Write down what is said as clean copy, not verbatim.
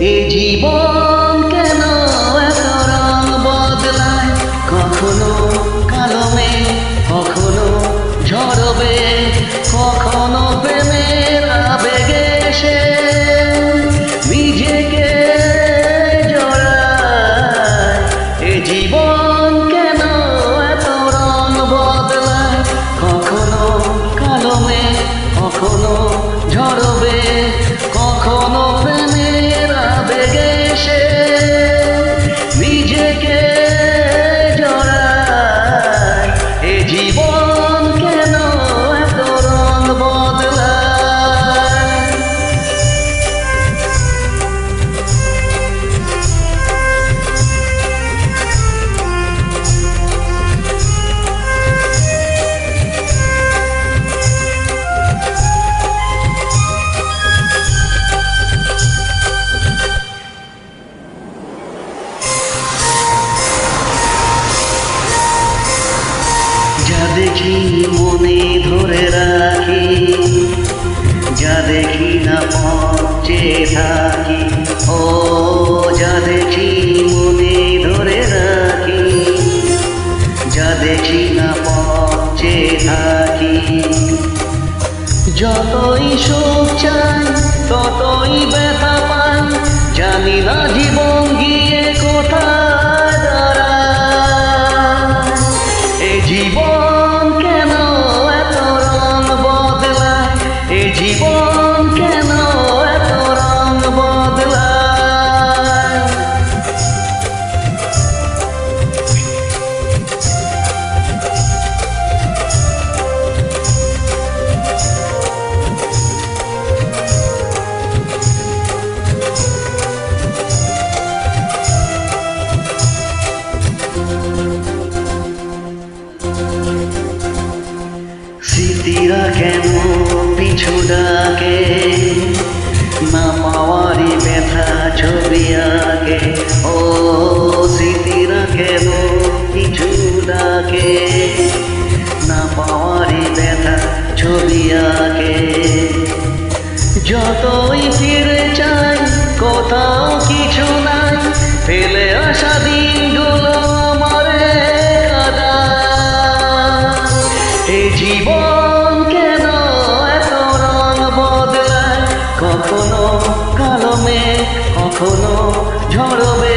এ জীবন কেন এত রং বদলায়, কখনো কালো মেঘ, কখনো ঝরবে, কখনো প্রেমের আবেগে সে নিজেকে জড়ায়। এ জীবন কেন এত রং বদলায়, কখনো কালো মেঘ, কখনো ঝরবে, কখনো প্রেমের আবেগে সে নিজেকে জড়ায়। এ জীবন কেন এত রং বদলায়। যা দেখি মনে ধরে রাখি, যা দেখি না পৌঁছে থাকি, ও যা দেখি মনে ধরে রাখি, যা দেখি না পৌঁছে থাকি। যতই সুখ চাই ততই ব্যথা পাই, জানি না জীবন গিয়ে কোথায় দাঁড়ায়। এ জীবন কেন এত রং বদলায়, এ জীবন কেন এত রং বদলায়। স্মৃতিরা কেন পিছু ডাকে, না পাওয়ারই ব্যথা ছবি আঁকে, ও স্মৃতিরা কেন পিছু ডাকে, না পাওয়ারই ব্যথা ছবি আঁকে। যতই ফিরে চাই কোথাও কিছু নাই, ফেলে আসা দিনগুলো আমারে কাঁদায়। এ জীবন কেন এত রং বদলায়, কখনো কালো মেঘ, কখনো ঝরবে,